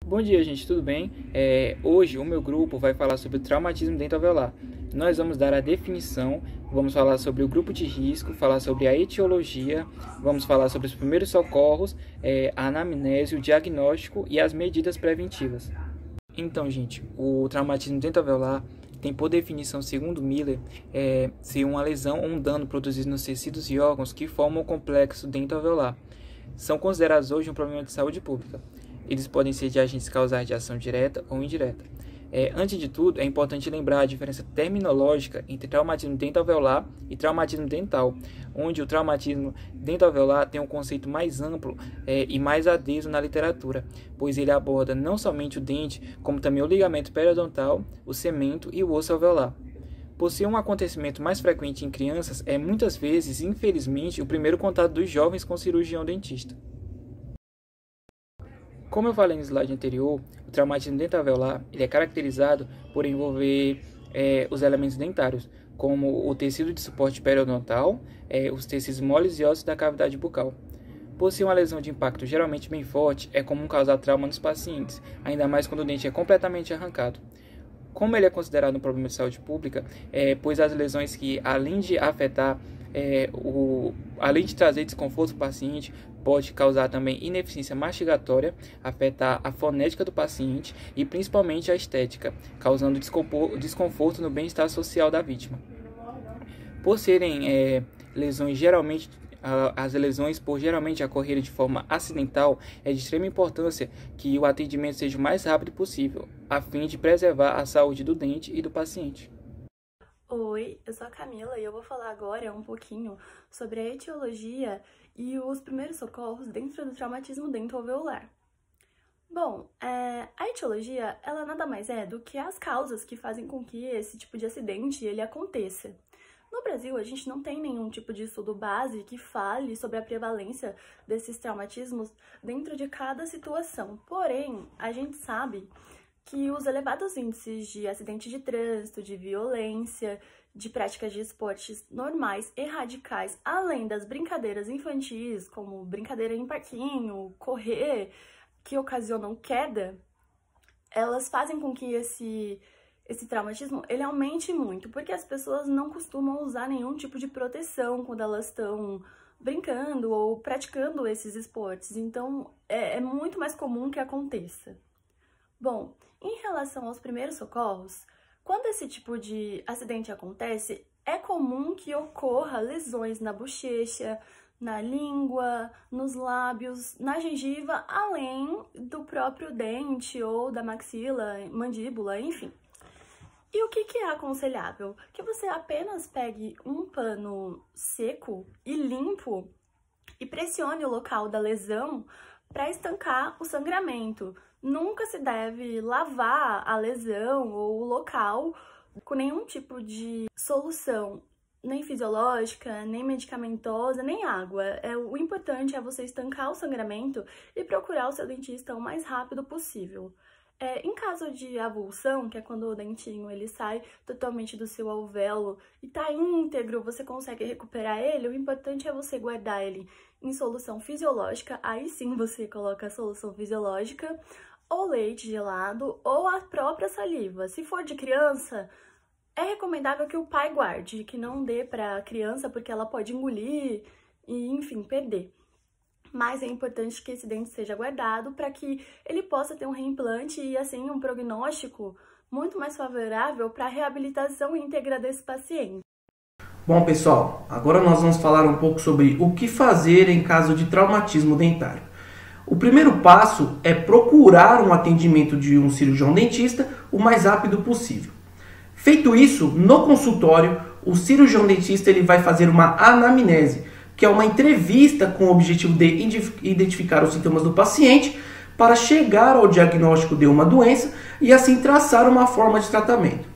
Bom dia, gente, tudo bem? Hoje o meu grupo vai falar sobre o traumatismo dentoalveolar. Nós vamos dar a definição, vamos falar sobre o grupo de risco, falar sobre a etiologia, vamos falar sobre os primeiros socorros, a anamnese, o diagnóstico e as medidas preventivas. Então, gente, o traumatismo dentoalveolar tem por definição, segundo Miller, ser uma lesão ou um dano produzido nos tecidos e órgãos que formam o complexo dentoalveolar. São considerados hoje um problema de saúde pública. Eles podem ser de agentes causais de ação direta ou indireta. Antes de tudo, é importante lembrar a diferença terminológica entre traumatismo dentoalveolar e traumatismo dental, onde o traumatismo dentoalveolar tem um conceito mais amplo e mais adeso na literatura, pois ele aborda não somente o dente, como também o ligamento periodontal, o cemento e o osso alveolar. Por ser um acontecimento mais frequente em crianças, muitas vezes, infelizmente, o primeiro contato dos jovens com o cirurgião dentista. Como eu falei no slide anterior, o traumatismo dentoalveolar é caracterizado por envolver os elementos dentários, como o tecido de suporte periodontal, os tecidos moles e ósseos da cavidade bucal. Por ser uma lesão de impacto geralmente bem forte, é comum causar trauma nos pacientes, ainda mais quando o dente é completamente arrancado. Como ele é considerado um problema de saúde pública, pois as lesões que, além de afetar, além de trazer desconforto para o paciente, pode causar também ineficiência mastigatória, afetar a fonética do paciente e principalmente a estética, causando desconforto no bem-estar social da vítima. Por serem lesões geralmente as lesões por geralmente ocorrerem de forma acidental, é de extrema importância que o atendimento seja o mais rápido possível, a fim de preservar a saúde do dente e do paciente. Oi, eu sou a Camila e eu vou falar agora um pouquinho sobre a etiologia e os primeiros socorros dentro do traumatismo dentoalveolar. Bom, a etiologia, ela nada mais é do que as causas que fazem com que esse tipo de acidente ele aconteça. No Brasil, a gente não tem nenhum tipo de estudo base que fale sobre a prevalência desses traumatismos dentro de cada situação. Porém, a gente sabe que os elevados índices de acidente de trânsito, de violência, de práticas de esportes normais e radicais, além das brincadeiras infantis, como brincadeira em parquinho, correr, que ocasionam queda, elas fazem com que esse traumatismo ele aumente muito, porque as pessoas não costumam usar nenhum tipo de proteção quando elas estão brincando ou praticando esses esportes. Então, é muito mais comum que aconteça. Bom, em relação aos primeiros socorros, quando esse tipo de acidente acontece, é comum que ocorra lesões na bochecha, na língua, nos lábios, na gengiva, além do próprio dente ou da maxila, mandíbula, enfim. E o que é aconselhável? Que você apenas pegue um pano seco e limpo e pressione o local da lesão para estancar o sangramento. Nunca se deve lavar a lesão ou o local com nenhum tipo de solução, nem fisiológica, nem medicamentosa, nem água. O importante é você estancar o sangramento e procurar o seu dentista o mais rápido possível. Em caso de avulsão, que é quando o dentinho ele sai totalmente do seu alvéolo e tá íntegro, você consegue recuperar ele, o importante é você guardar ele em solução fisiológica, aí sim você coloca a solução fisiológica, ou leite gelado, ou a própria saliva. Se for de criança, é recomendável que o pai guarde, que não dê pra criança, porque ela pode engolir e, enfim, perder. Mas é importante que esse dente seja guardado para que ele possa ter um reimplante e, assim, um prognóstico muito mais favorável para a reabilitação íntegra desse paciente. Bom, pessoal, agora nós vamos falar um pouco sobre o que fazer em caso de traumatismo dentário. O primeiro passo é procurar um atendimento de um cirurgião dentista o mais rápido possível. Feito isso, no consultório, o cirurgião dentista ele vai fazer uma anamnese, que é uma entrevista com o objetivo de identificar os sintomas do paciente para chegar ao diagnóstico de uma doença e assim traçar uma forma de tratamento,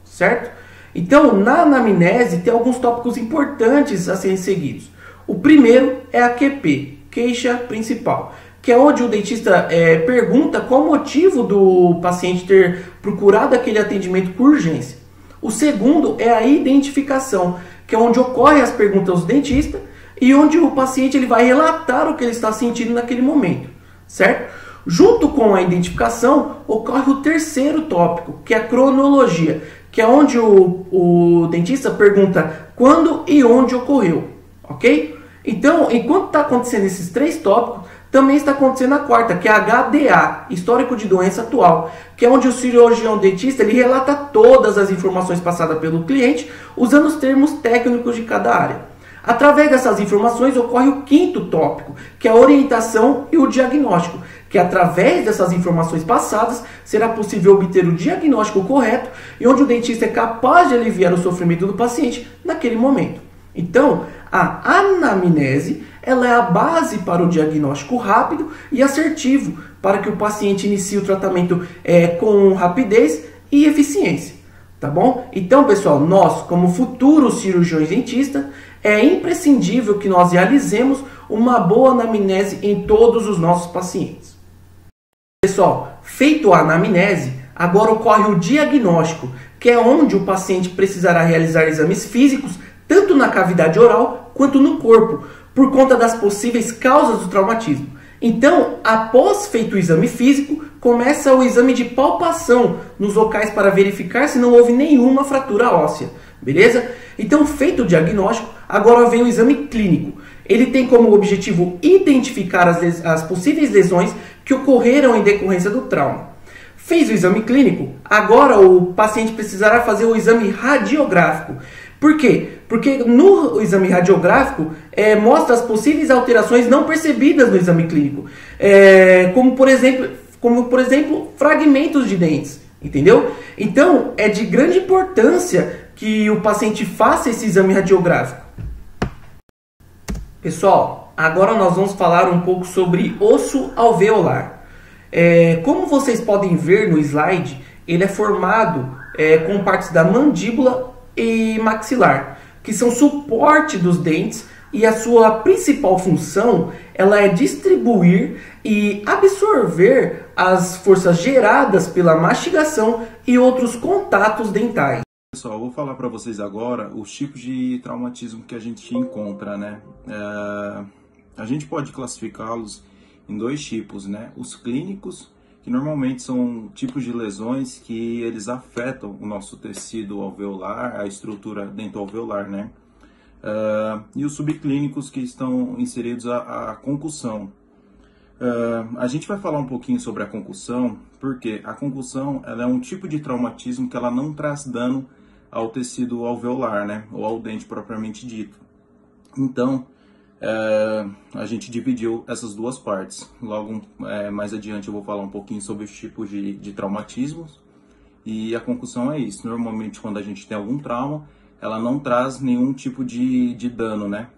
certo? Então, na anamnese tem alguns tópicos importantes a serem seguidos. O primeiro é a QP, queixa principal, que é onde o dentista pergunta qual o motivo do paciente ter procurado aquele atendimento por urgência. O segundo é a identificação, que é onde ocorrem as perguntas do dentista e onde o paciente ele vai relatar o que ele está sentindo naquele momento, certo? Junto com a identificação, ocorre o terceiro tópico, que é a cronologia, que é onde o dentista pergunta quando e onde ocorreu, ok? Então, enquanto está acontecendo esses três tópicos, também está acontecendo a quarta, que é a HDA, Histórico de Doença Atual, que é onde o cirurgião dentista ele relata todas as informações passadas pelo cliente, usando os termos técnicos de cada área. Através dessas informações ocorre o quinto tópico, que é a orientação e o diagnóstico, que através dessas informações passadas será possível obter o diagnóstico correto e onde o dentista é capaz de aliviar o sofrimento do paciente naquele momento. Então, a anamnese ela é a base para o diagnóstico rápido e assertivo, para que o paciente inicie o tratamento com rapidez e eficiência. Tá bom? Então, pessoal, nós, como futuros cirurgiões dentistas, é imprescindível que nós realizemos uma boa anamnese em todos os nossos pacientes. Pessoal, feito a anamnese, agora ocorre o diagnóstico, que é onde o paciente precisará realizar exames físicos, tanto na cavidade oral quanto no corpo, por conta das possíveis causas do traumatismo. Então, após feito o exame físico, começa o exame de palpação nos locais para verificar se não houve nenhuma fratura óssea, beleza? Então, feito o diagnóstico, agora vem o exame clínico. Ele tem como objetivo identificar as possíveis lesões que ocorreram em decorrência do trauma. Fez o exame clínico, agora o paciente precisará fazer o exame radiográfico. Por quê? Porque no exame radiográfico mostra as possíveis alterações não percebidas no exame clínico, como por exemplo fragmentos de dentes, entendeu? Então é de grande importância que o paciente faça esse exame radiográfico. Pessoal, agora nós vamos falar um pouco sobre osso alveolar. Como vocês podem ver no slide, ele é formado com partes da mandíbula e maxilar, que são suporte dos dentes, e a sua principal função ela é distribuir e absorver as forças geradas pela mastigação e outros contatos dentais. Pessoal, eu vou falar para vocês agora os tipos de traumatismo que a gente encontra, né? A gente pode classificá-los em dois tipos, né? Os clínicos, que normalmente são tipos de lesões que eles afetam o nosso tecido alveolar, a estrutura dentoalveolar, né? E os subclínicos, que estão inseridos à concussão. A gente vai falar um pouquinho sobre a concussão, porque a concussão ela é um tipo de traumatismo que ela não traz dano ao tecido alveolar, né? Ou ao dente propriamente dito. Então, a gente dividiu essas duas partes. Logo mais adiante eu vou falar um pouquinho sobre os tipos de traumatismos. E a concussão é isso. Normalmente quando a gente tem algum trauma, ela não traz nenhum tipo de dano, né,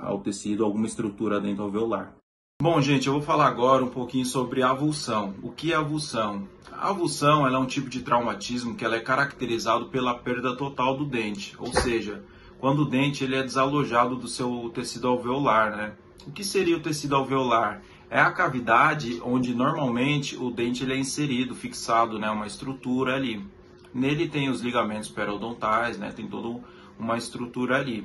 ao tecido, alguma estrutura dentoalveolar. Bom, gente, eu vou falar agora um pouquinho sobre a avulsão. O que é avulsão? A avulsão ela é um tipo de traumatismo que ela é caracterizado pela perda total do dente, ou seja, quando o dente ele é desalojado do seu tecido alveolar, né? O que seria o tecido alveolar? É a cavidade onde normalmente o dente ele é inserido, fixado, né? Uma estrutura ali. Nele tem os ligamentos periodontais, né? Tem toda uma estrutura ali.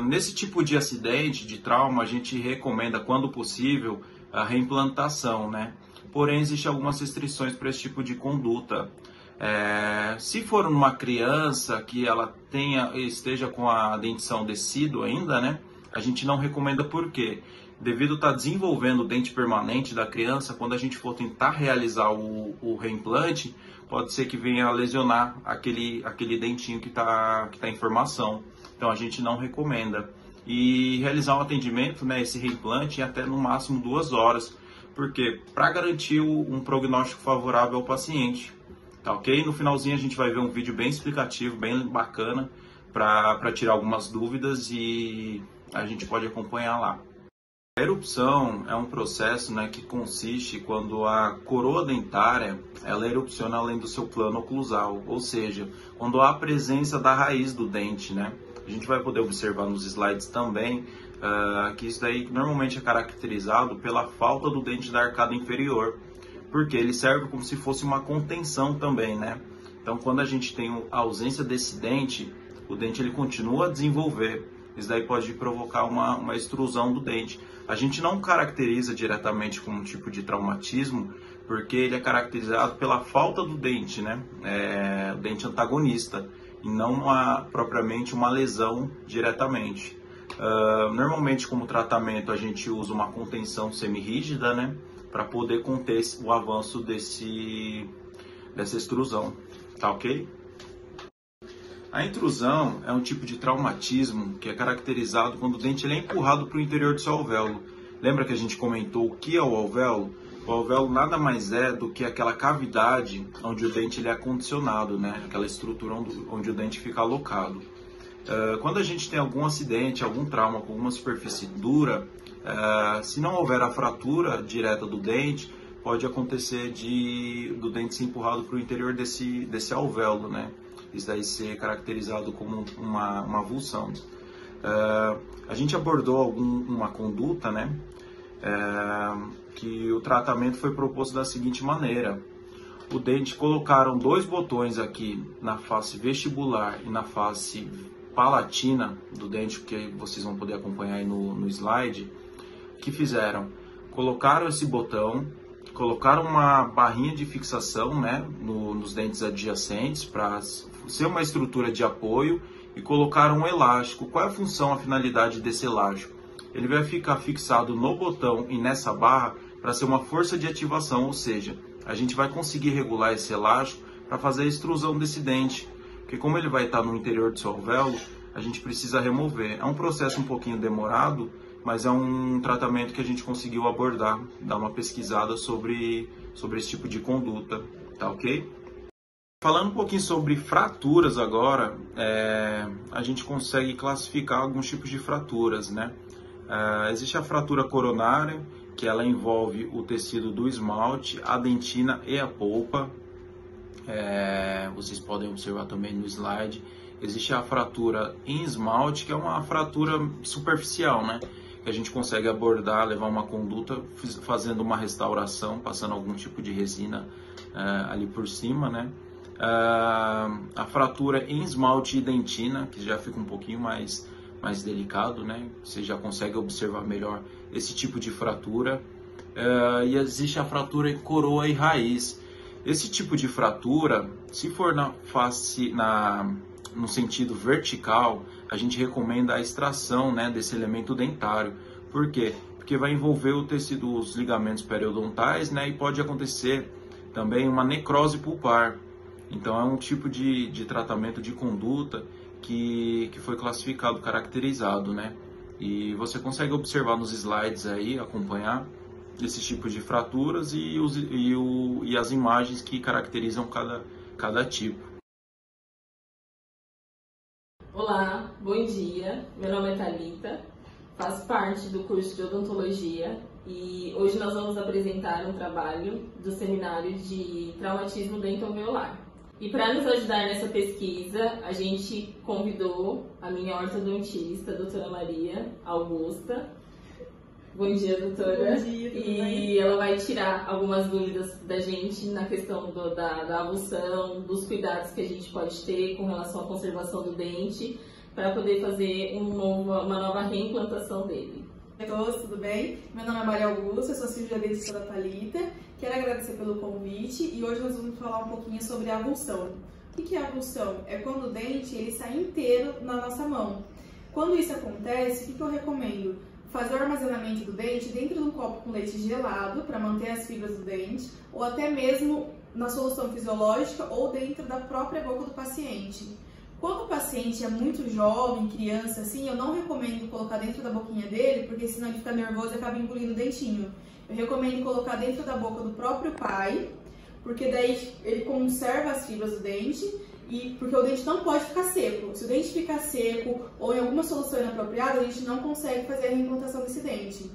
Nesse tipo de acidente, de trauma, a gente recomenda, quando possível, a reimplantação, né? Porém, existem algumas restrições para esse tipo de conduta. Se for uma criança que ela esteja com a dentição decídua ainda, né? A gente não recomenda. Por quê? Devido a estar desenvolvendo o dente permanente da criança, quando a gente for tentar realizar o reimplante, pode ser que venha a lesionar aquele dentinho que está em formação. Então a gente não recomenda. E realizar um atendimento, né, esse reimplante, em até no máximo 2 horas, porque para garantir um prognóstico favorável ao paciente. Tá ok? No finalzinho a gente vai ver um vídeo bem explicativo, bem bacana, para tirar algumas dúvidas, e a gente pode acompanhar lá. A erupção é um processo, né, que consiste quando a coroa dentária ela erupciona além do seu plano oclusal, ou seja, quando há a presença da raiz do dente, né? A gente vai poder observar nos slides também que isso daí normalmente é caracterizado pela falta do dente da arcada inferior, porque ele serve como se fosse uma contenção também, né? Então, quando a gente tem a ausência desse dente, o dente ele continua a desenvolver. Isso daí pode provocar uma extrusão do dente. A gente não caracteriza diretamente como um tipo de traumatismo, porque ele é caracterizado pela falta do dente, né? O dente antagonista, e não propriamente uma lesão diretamente. Normalmente, como tratamento, a gente usa uma contenção semirrígida, né? Para poder conter o avanço dessa extrusão, tá ok? A intrusão é um tipo de traumatismo que é caracterizado quando o dente ele é empurrado para o interior do seu alvéolo. Lembra que a gente comentou o que é o alvéolo? O alvéolo nada mais é do que aquela cavidade onde o dente ele é condicionado, né? Aquela estrutura onde o dente fica alocado. Quando a gente tem algum acidente, algum trauma com alguma superfície dura, se não houver a fratura direta do dente, pode acontecer do dente ser empurrado para o interior desse alvéolo, né? Isso daí ser caracterizado como uma avulsão. A gente abordou uma conduta, né? Que o tratamento foi proposto da seguinte maneira. O dente, colocaram 2 botões aqui na face vestibular e na face palatina do dente, que vocês vão poder acompanhar aí no slide. O que fizeram? Colocaram esse botão, colocaram uma barrinha de fixação, né, nos dentes adjacentes para ser uma estrutura de apoio e colocaram um elástico. Qual é a função, a finalidade desse elástico? Ele vai ficar fixado no botão e nessa barra para ser uma força de ativação, ou seja, a gente vai conseguir regular esse elástico para fazer a extrusão desse dente, porque como ele vai estar no interior do seu alvéolo, a gente precisa remover. É um processo um pouquinho demorado, mas é um tratamento que a gente conseguiu abordar, dar uma pesquisada sobre esse tipo de conduta, tá ok? Falando um pouquinho sobre fraturas agora, a gente consegue classificar alguns tipos de fraturas, né? Existe a fratura coronária, que ela envolve o tecido do esmalte, a dentina e a polpa. Vocês podem observar também no slide. Existe a fratura em esmalte, que é uma fratura superficial, né? Que a gente consegue abordar, levar uma conduta fazendo uma restauração, passando algum tipo de resina ali por cima, né? A fratura em esmalte e dentina, que já fica um pouquinho mais delicado, né? Você já consegue observar melhor esse tipo de fratura. E existe a fratura em coroa e raiz. Esse tipo de fratura, se for no sentido vertical, a gente recomenda a extração, né, desse elemento dentário. Por quê? Porque vai envolver o tecido, os ligamentos periodontais, né, e pode acontecer também uma necrose pulpar. Então é um tipo de tratamento de conduta que foi classificado, caracterizado, né? E você consegue observar nos slides aí, acompanhar esse tipo de fraturas e as imagens que caracterizam cada tipo. Olá, bom dia. Meu nome é Thalita, faço parte do curso de odontologia e hoje nós vamos apresentar um trabalho do seminário de traumatismo dentoalveolar. E para nos ajudar nessa pesquisa, a gente convidou a minha ortodontista, a doutora Maria Augusta. Bom dia, doutora. Bom dia, tudo bem? E ela vai tirar algumas dúvidas da gente na questão da avulsão, dos cuidados que a gente pode ter com relação à conservação do dente, para poder fazer uma nova reimplantação dele. Oi a todos, tudo bem? Meu nome é Maria Augusta, eu sou cirurgiã dentista da Thalita. Quero agradecer pelo convite e hoje nós vamos falar um pouquinho sobre a avulsão. O que é a avulsão? É quando o dente ele sai inteiro na nossa mão. Quando isso acontece, o que eu recomendo? Fazer o armazenamento do dente dentro de um copo com leite gelado para manter as fibras do dente, ou até mesmo na solução fisiológica ou dentro da própria boca do paciente. Quando o paciente é muito jovem, criança, assim, eu não recomendo colocar dentro da boquinha dele, porque senão ele fica nervoso e acaba engolindo o dentinho. Eu recomendo colocar dentro da boca do próprio pai, porque daí ele conserva as fibras do dente, e porque o dente não pode ficar seco. Se o dente ficar seco ou em alguma solução inapropriada, a gente não consegue fazer a reimplantação desse dente.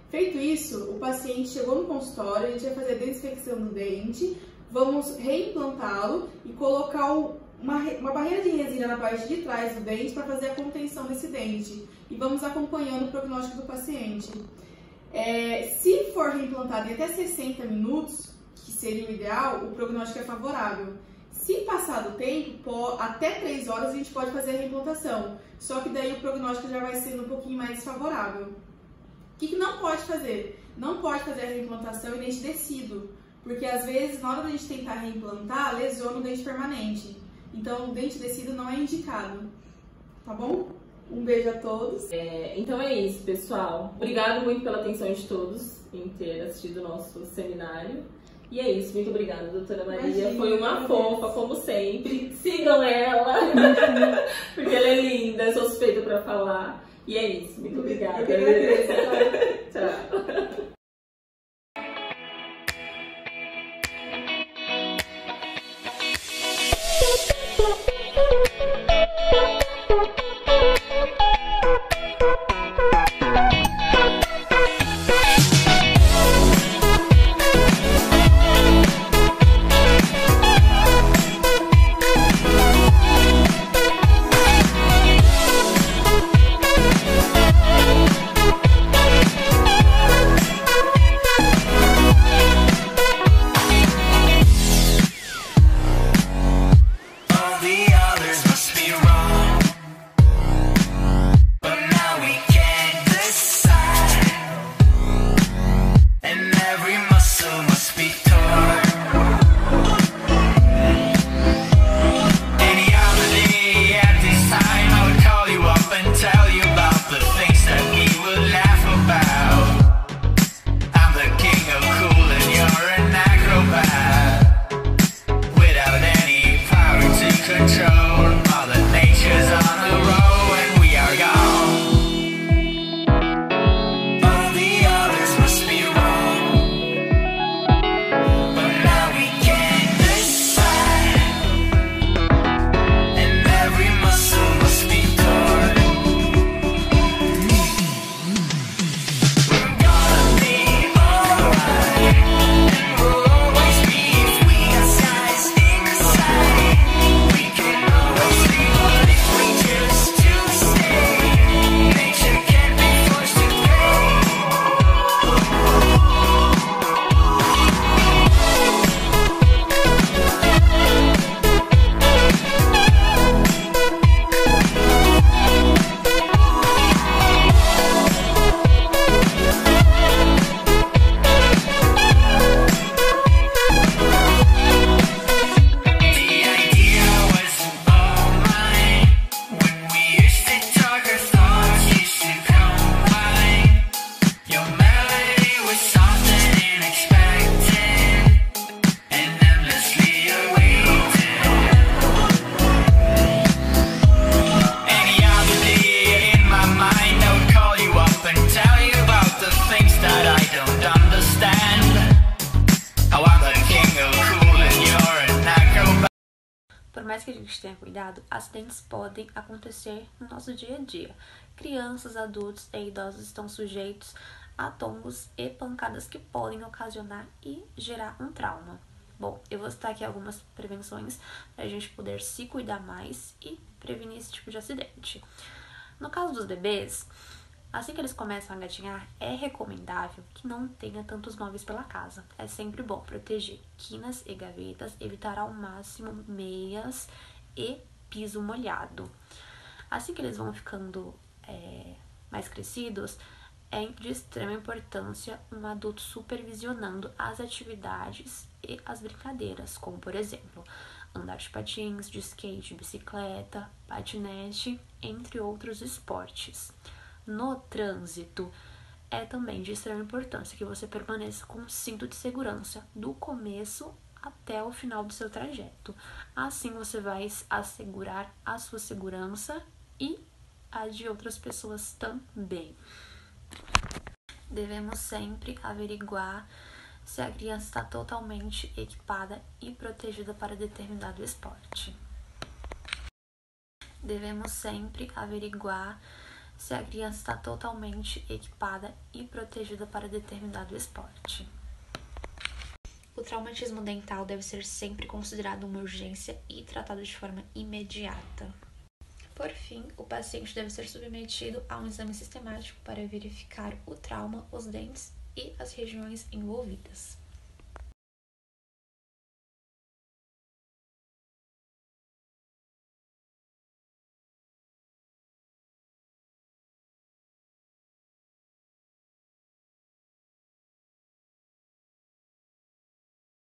Feito isso, o paciente chegou no consultório, a gente vai fazer a desinfecção do dente, vamos reimplantá-lo e colocar uma barreira de resina na parte de trás do dente para fazer a contenção desse dente. E vamos acompanhando o prognóstico do paciente. Se for reimplantado em até 60 minutos, que seria o ideal, o prognóstico é favorável. Se passar do tempo, até 3 horas a gente pode fazer a reimplantação, só que daí o prognóstico já vai sendo um pouquinho mais desfavorável. O que não pode fazer? Não pode fazer a reimplantação em dente descido, porque às vezes na hora da gente tentar reimplantar, lesiona o dente permanente. Então o dente descido não é indicado, tá bom? Um beijo a todos. Então é isso, pessoal. Obrigado muito pela atenção de todos em ter assistido o nosso seminário. E é isso, muito obrigada, doutora Maria. Imagina, foi uma fofa, como sempre. Sigam ela, porque ela é linda, sou suspeita pra falar. E é isso, muito obrigada. Tchau. Por mais que a gente tenha cuidado, acidentes podem acontecer no nosso dia a dia. Crianças, adultos e idosos estão sujeitos a tombos e pancadas que podem ocasionar e gerar um trauma. Bom, eu vou citar aqui algumas prevenções para a gente poder se cuidar mais e prevenir esse tipo de acidente. No caso dos bebês, assim que eles começam a engatinhar, é recomendável que não tenha tantos móveis pela casa. É sempre bom proteger quinas e gavetas, evitar ao máximo meias e piso molhado. Assim que eles vão ficando mais crescidos, é de extrema importância um adulto supervisionando as atividades e as brincadeiras, como por exemplo, andar de patins, de skate, bicicleta, patinete, entre outros esportes. No trânsito, é também de extrema importância que você permaneça com um cinto de segurança do começo até o final do seu trajeto. Assim você vai assegurar a sua segurança e a de outras pessoas também. Devemos sempre averiguar se a criança está totalmente equipada e protegida para determinado esporte. Devemos sempre averiguar se a criança está totalmente equipada e protegida para determinado esporte. O traumatismo dental deve ser sempre considerado uma urgência e tratado de forma imediata. Por fim, o paciente deve ser submetido a um exame sistemático para verificar o trauma, os dentes e as regiões envolvidas.